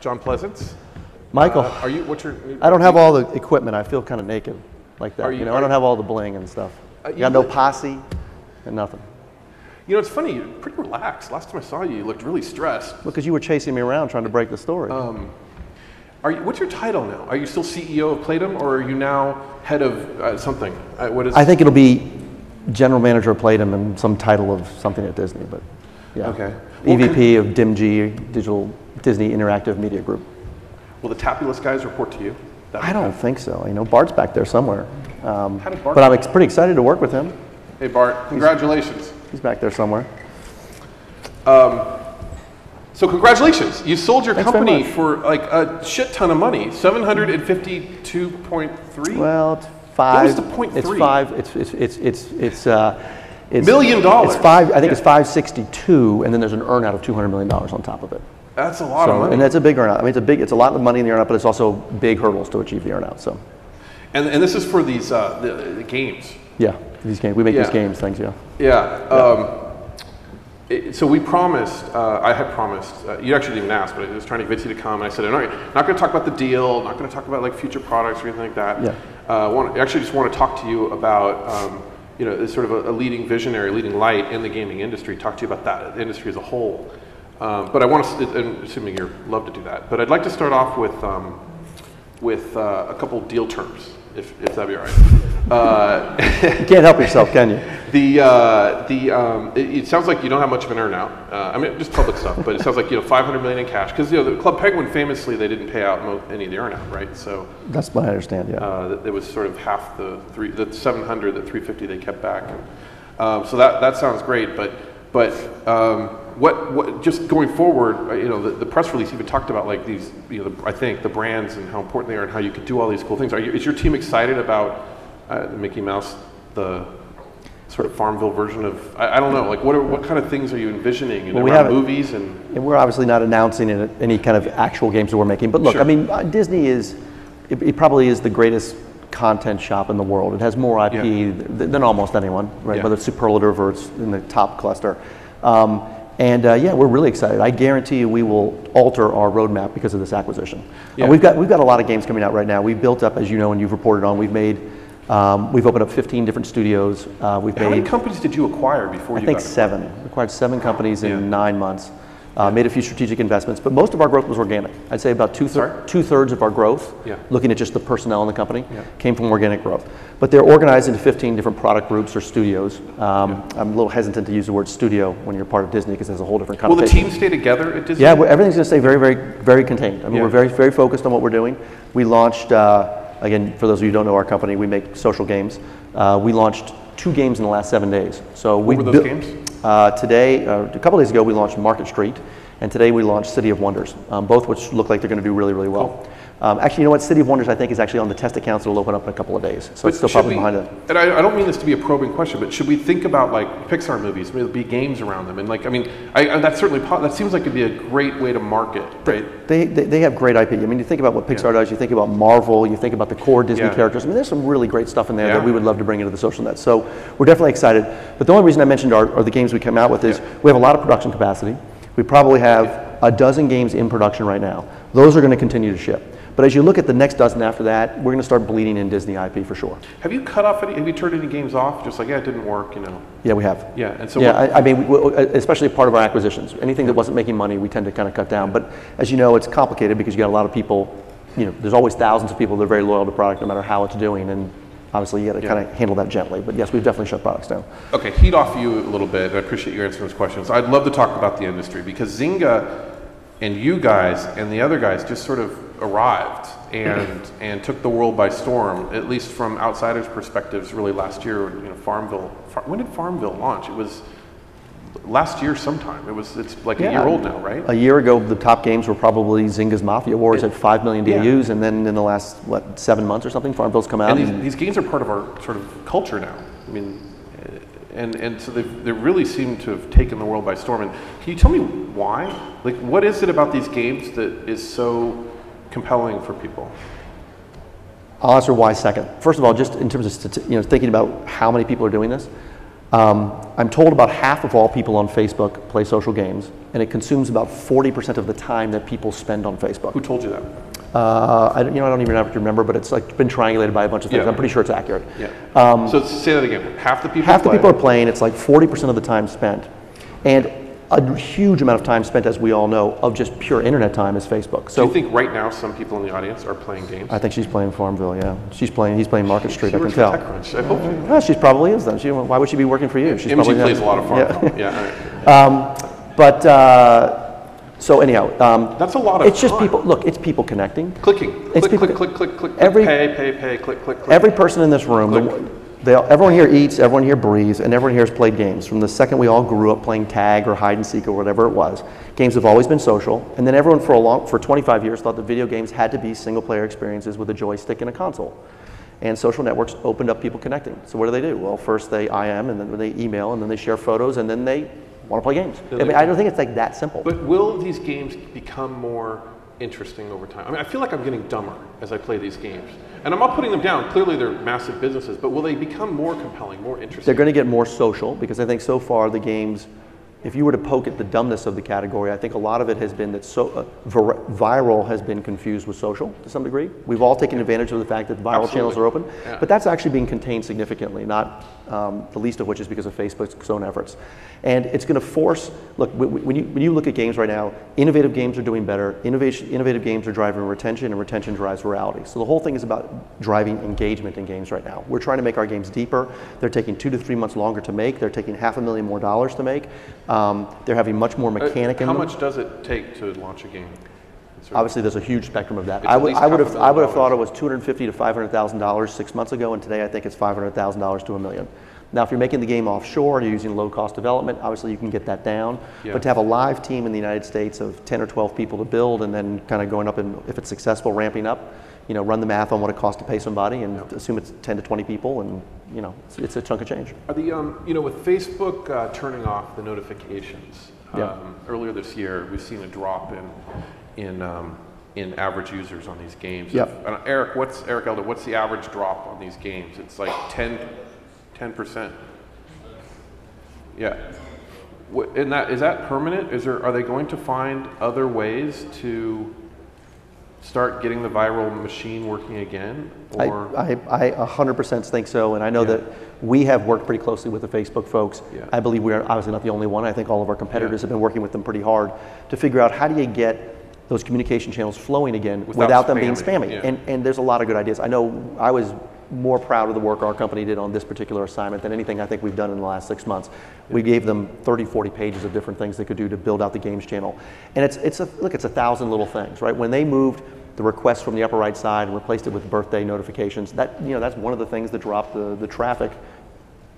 John Pleasants. Michael, Are you? What's your? I don't have all the equipment. I feel kind of naked like that. Are you- You know, I don't have all the bling and stuff. You got no look- posse and nothing. You know, it's funny. You're pretty relaxed. Last time I saw you, you looked really stressed. Because you were chasing me around trying to break the story. What's your title now? Are you still CEO of Playdom, or are you now head of something? What is? I think it'll be general manager of Playdom and some title of something at Disney, but yeah. Okay. Well, EVP of DIMG, Digital Disney Interactive Media Group. Will the Tapulous guys report to you? I don't think so. You know, Bart's back there somewhere. How did Bart? But I'm pretty excited to work with him. Hey Bart, congratulations. He's back there somewhere. So congratulations, you sold your Thanks very company much. for like a shit ton of money, 752.3. Well, it's five. was the point It's three? five. It's $1 million. It's five. I think it's 562, and then there's an earnout of $200 million on top of it. That's a lot of money. And that's a big earnout. I mean, it's a lot of money in the earnout, but it's also big hurdles to achieve the earnout. So. And this is for these the games. Yeah, these games. We make Yeah. these games. Things. Yeah. Yeah. So we promised, I had promised, you actually didn't even ask, but I was trying to convince you to come, and I said, all right, not going to talk about the deal, not going to talk about like future products or anything like that. Yeah. Actually just want to talk to you about, you know, sort of a leading visionary, leading light in the gaming industry, talk to you about that, the industry as a whole. But I want to, and assuming you'd love to do that, but I'd like to start off with a couple deal terms, if that'd be all right. You can't help yourself, can you? It sounds like you don't have much of an earnout. I mean, just public stuff, but it sounds like, you know, $500 million in cash, because, you know, the Club Penguin famously, they didn't pay out any of the earnout, right? So That's what I understand. Yeah. it was sort of half the 700, the 350 they kept back. And, so that sounds great, but what just going forward, you know, the press release even talked about like these, you know, I think the brands and how important they are and how you could do all these cool things. Is your team excited about Mickey Mouse, the sort of Farmville version of, I don't know, like what kind of things are you envisioning around movies and we're obviously not announcing any kind of actual games that we're making, but look, Sure. I mean, Disney it probably is the greatest content shop in the world. It has more IP than almost anyone, right? Yeah. Whether it's superlative or it's in the top cluster. Yeah, we're really excited. I guarantee you we will alter our roadmap because of this acquisition. Yeah. We've got a lot of games coming out right now. We've built up, as you know, and you've reported on, we've opened up 15 different studios. How many companies did you acquire before I you think got 7. We acquired 7 companies in Yeah. 9 months. Made a few strategic investments, but most of our growth was organic. I'd say about two-thirds of our growth, looking at just the personnel in the company, came from organic growth. But they're organized into 15 different product groups or studios. I'm a little hesitant to use the word studio when you're part of Disney because there's a whole different connotation. Will the team stay together at Disney? Yeah, everything's going to stay very, very, very contained. I mean, we're very, very focused on what we're doing. We launched, again, for those of you who don't know our company, we make social games. We launched 2 games in the last 7 days. So what were those games? Today, a couple days ago, we launched Market Street, and today we launched City of Wonders, both which look like they're going to do really, really well. Cool. Actually, you know what? City of Wonders, I think, is actually on the test accounts that will open up in a couple of days. So it's still probably behind it. And I don't mean this to be a probing question, but should we think about like Pixar movies? Maybe there'll be games around them, and like, I mean, that's certainly that seems like it'd be a great way to market, right? They have great IP. I mean, you think about what Pixar does. You think about Marvel. You think about the core Disney characters. I mean, there's some really great stuff in there that we would love to bring into the social net. So we're definitely excited. But the only reason I mentioned are the games we come out with is we have a lot of production capacity. We probably have a dozen games in production right now. Those are going to continue to ship. But as you look at the next dozen after that, we're going to start bleeding in Disney IP for sure. Have you cut off have you turned any games off? Just like, yeah, it didn't work, you know? Yeah, we have. Yeah, and so I mean, especially part of our acquisitions. Anything that wasn't making money, we tend to kind of cut down. But as you know, it's complicated because you got a lot of people, you know, there's always thousands of people that are very loyal to product no matter how it's doing. And obviously, you got to kind of handle that gently. But yes, we've definitely shut products down. Okay, heat off you a little bit. I appreciate you answering those questions. I'd love to talk about the industry because Zynga and you guys and the other guys just sort of arrived and took the world by storm, at least from outsiders' perspectives, really last year, you know, Farmville. When did Farmville launch? It was last year sometime. It's like a year old now, right? A year ago, the top games were probably Zynga's Mafia Wars at 5 million DAUs, and then in the last, 7 months or something, Farmville's come out. And these games are part of our sort of culture now. I mean, and so they really seem to have taken the world by storm. And can you tell me why? Like, what is it about these games that is so compelling for people? I'll answer why second. First of all, just in terms of thinking about how many people are doing this, I'm told about half of all people on Facebook play social games, and it consumes about 40% of the time that people spend on Facebook. Who told you that? I don't even have to remember, but it's like been triangulated by a bunch of things. Yeah. I'm pretty sure it's accurate. Yeah. So say that again. Half the people. Half the people are playing. It's like 40% of the time spent, and a huge amount of time spent, as we all know, of just pure internet time is Facebook. So do you think right now some people in the audience are playing games? I think she's playing Farmville. Yeah, he's playing Market Street. I can tell. TechCrunch. I hope. Well, she probably is then. Why would she be working for you? She's Imogen probably plays a lot of Farmville. Yeah. So anyhow, that's a lot of. It's just people. Look, it's people connecting, clicking. It's Click, people, click, click, click, click. Every, pay, click, click. Every person in this room, everyone here eats, everyone here breathes, and everyone here has played games. From the second we all grew up playing tag or hide and seek or whatever it was, games have always been social. And then everyone for 25 years thought that video games had to be single player experiences with a joystick and a console. And social networks opened up people connecting. So what do? Well, first they IM, and then they email, and then they share photos, and then they want to play games. I mean, I don't think it's like that simple. But will these games become more interesting over time? I mean, I feel like I'm getting dumber as I play these games. And I'm not putting them down. Clearly, they're massive businesses. But will they become more compelling, more interesting? They're going to get more social, because I think so far the games, if you were to poke at the dumbness of the category, I think a lot of it has been that viral has been confused with social to some degree. We've all taken advantage of the fact that viral channels are open, but that's actually being contained significantly, not the least of which is because of Facebook's own efforts. And it's going to force, look, when you look at games right now, innovative games are doing better, innovative games are driving retention, and retention drives virality. So the whole thing is about driving engagement in games right now. We're trying to make our games deeper. They're taking 2 to 3 months longer to make. They're taking $500,000 more to make. They're having much more mechanic in them. How much does it take to launch a game? Obviously, there's a huge spectrum of that. I would have thought it was $250,000 to $500,000 6 months ago, and today I think it's $500,000 to $1 million. Now, if you're making the game offshore, you're using low-cost development, obviously you can get that down. Yeah. But to have a live team in the United States of 10 or 12 people to build, and then kind of going up, and if it's successful, ramping up, run the math on what it costs to pay somebody, and assume it's 10 to 20 people, and it's a chunk of change. Are the with Facebook turning off the notifications earlier this year, we've seen a drop in average users on these games. Yeah. Eric Elder, what's the average drop on these games? It's like 10%. Yeah. And is that permanent? Are they going to find other ways to start getting the viral machine working again? Or? I 100% think so, and I know that we have worked pretty closely with the Facebook folks. Yeah. I believe we are obviously not the only one. I think all of our competitors have been working with them pretty hard to figure out how do you get those communication channels flowing again without them being spammy. Yeah. And there's a lot of good ideas. I know I was more proud of the work our company did on this particular assignment than anything I think we've done in the last 6 months. We gave them 30, 40 pages of different things they could do to build out the games channel. And it's 1,000 little things, right? When they moved the request from the upper right side and replaced it with birthday notifications, that's one of the things that dropped the traffic.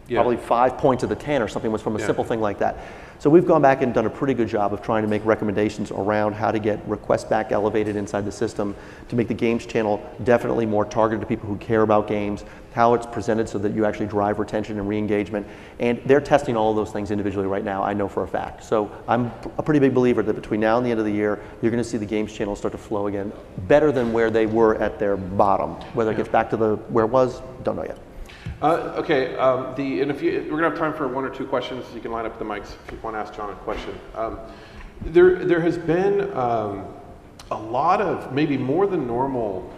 Probably 5 points of the 10 or something was from a simple thing like that. So we've gone back and done a pretty good job of trying to make recommendations around how to get requests back elevated inside the system, to make the games channel definitely more targeted to people who care about games, how it's presented so that you actually drive retention and re-engagement. And they're testing all of those things individually right now, I know for a fact. So I'm a pretty big believer that between now and the end of the year, you're going to see the games channel start to flow again, better than where they were at their bottom. Whether it gets back to where it was, don't know yet. Okay, we're gonna have time for 1 or 2 questions. You can line up the mics if you want to ask John a question. There has been a lot of, maybe more than normal,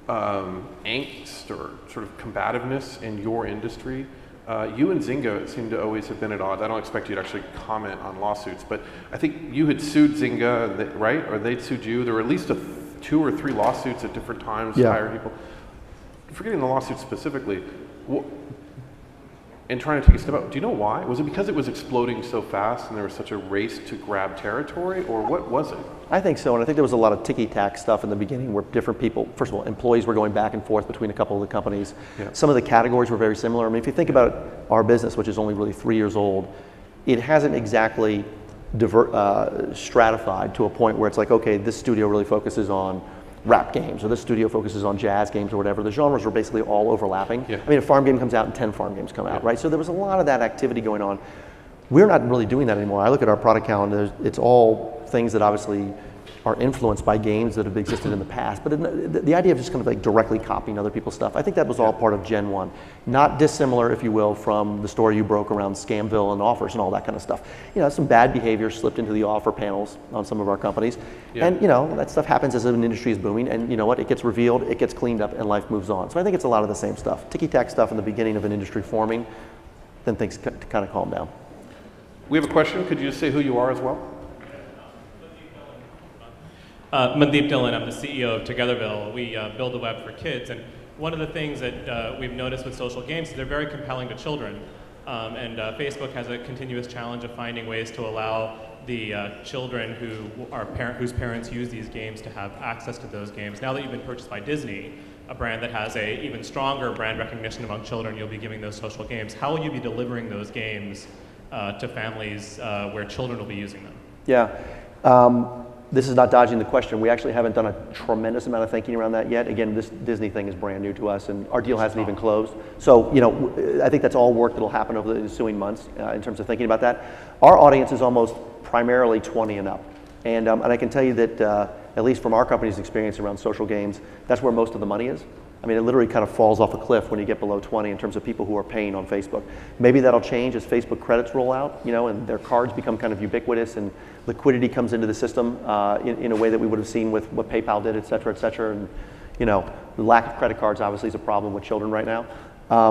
angst or sort of combativeness in your industry. You and Zynga seem to always have been at odds. I don't expect you to actually comment on lawsuits, but I think you had sued Zynga, right? Or they'd sued you. There were at least 2 or 3 lawsuits at different times to hire people. Forgetting the lawsuits specifically, and trying to take a step out, do you know why? Was it because it was exploding so fast and there was such a race to grab territory, or what was it? I think so, and I think there was a lot of ticky-tack stuff in the beginning where different people, first of all, employees were going back and forth between a couple of the companies. Yeah. Some of the categories were very similar. I mean, if you think about our business, which is only really 3 years old, it hasn't exactly stratified to a point where it's like, okay, this studio really focuses on rap games, or this studio focuses on jazz games or whatever. The genres were basically all overlapping. Yeah. I mean, a farm game comes out and 10 farm games come out, right? So there was a lot of that activity going on. We're not really doing that anymore. I look at our product calendar, it's all things that obviously are influenced by games that have existed in the past. But the idea of just kind of like directly copying other people's stuff, I think that was all part of Gen 1. Not dissimilar, if you will, from the story you broke around Scamville and offers and all that kind of stuff. You know, some bad behavior slipped into the offer panels on some of our companies. Yeah. And, you know, that stuff happens as an industry is booming. And you know what? It gets revealed, it gets cleaned up, and life moves on. So I think it's a lot of the same stuff. Ticky-tack stuff in the beginning of an industry forming, then things kind of calm down. We have a question. Could you just say who you are as well? Mandeep Dhillon, I'm the CEO of Togetherville. We build the web for kids, and one of the things that we've noticed with social games is they're very compelling to children. And Facebook has a continuous challenge of finding ways to allow the children whose parents use these games to have access to those games. Now that you've been purchased by Disney, a brand that has a even stronger brand recognition among children, you'll be giving those social games. How will you be delivering those games to families where children will be using them? Yeah. This is not dodging the question. We actually haven't done a tremendous amount of thinking around that yet. Again, this Disney thing is brand new to us, and our deal hasn't even closed. So, you know, I think that's all work that'll happen over the ensuing months in terms of thinking about that. Our audience is almost primarily 20 and up. And I can tell you that, at least from our company's experience around social games, that's where most of the money is. I mean, it literally kind of falls off a cliff when you get below 20 in terms of people who are paying on Facebook. Maybe that'll change as Facebook credits roll out, you know, and their cards become kind of ubiquitous and liquidity comes into the system in a way that we would have seen with what PayPal did, et cetera, and, you know, the lack of credit cards obviously is a problem with children right now.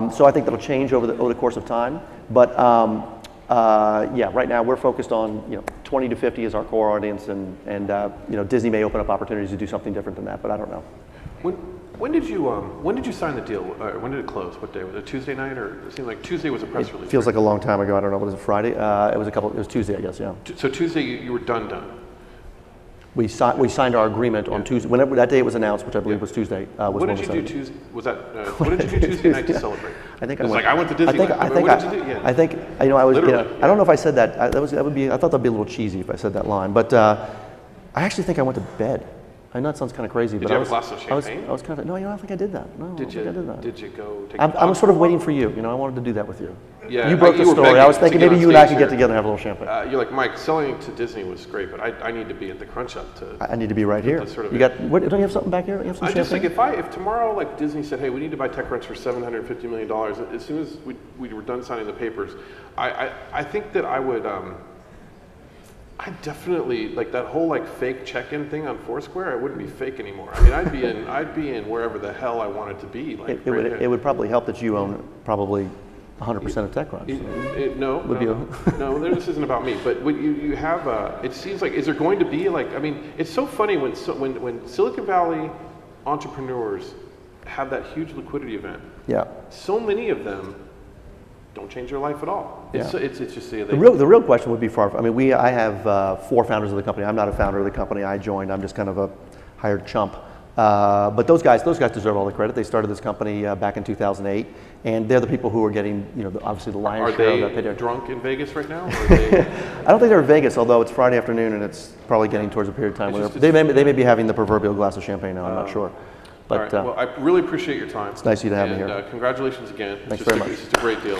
So I think that'll change over the course of time. But yeah, right now we're focused on, you know, 20 to 50 is our core audience, and you know, Disney may open up opportunities to do something different than that, but I don't know. When did you sign the deal? When did it close? What day was it? Tuesday night, or it seemed like Tuesday was a press release? Feels like a long time ago. I don't know. What is it? Friday? It was Tuesday, I guess. Yeah. So Tuesday you were done. We signed our agreement on Tuesday. Whenever that day it was announced, which I believe was Tuesday. What did you do Tuesday? Was that what did you do Tuesday night to celebrate? I think I went to Disney. I think you know, I was. You know, I don't know if I said that. I thought that'd be a little cheesy if I said that line, but I actually think I went to bed. I know it sounds kind of crazy, but did you have a glass of champagne? I was kind of, no, you know, I don't think I did that. No, I don't think I did that. Did you go take I was sort of waiting for you. You know, I wanted to do that with you. Yeah, you broke the story. I was thinking maybe you and I could get together and have a little champagne. You're like, Mike, selling to Disney was great, but I need to be at the crunch up to. I need to be right here. Sort of you got? What, don't you have something back here? You have some I champagne? just think if tomorrow like Disney said, hey, we need to buy TechCrunch for $750 million, as soon as we were done signing the papers, I think that I would. I definitely, like that whole like fake check-in thing on Foursquare, I wouldn't be fake anymore. I mean, I'd be in wherever the hell I wanted to be. Like it would probably help that you own probably 100% of TechCrunch. No, this isn't about me. But when you have, it seems like, is there going to be like, I mean, it's so funny when Silicon Valley entrepreneurs have that huge liquidity event. Yeah. So many of them don't change their life at all. It's just the real question would be I mean, I have 4 founders of the company. I'm not a founder of the company. I joined. I'm just kind of a hired chump. But those guys deserve all the credit. They started this company back in 2008, and they're the people who are getting, you know, obviously the lion's share of that payday. Are they drunk in Vegas right now? Or are they... I don't think they're in Vegas, although it's Friday afternoon and it's probably getting towards a period of time where they may be having the proverbial glass of champagne now. I'm not sure. But, all right. Well, I really appreciate your time. It's nice of you to have me here. Congratulations again. Thanks very much. It's just a great deal.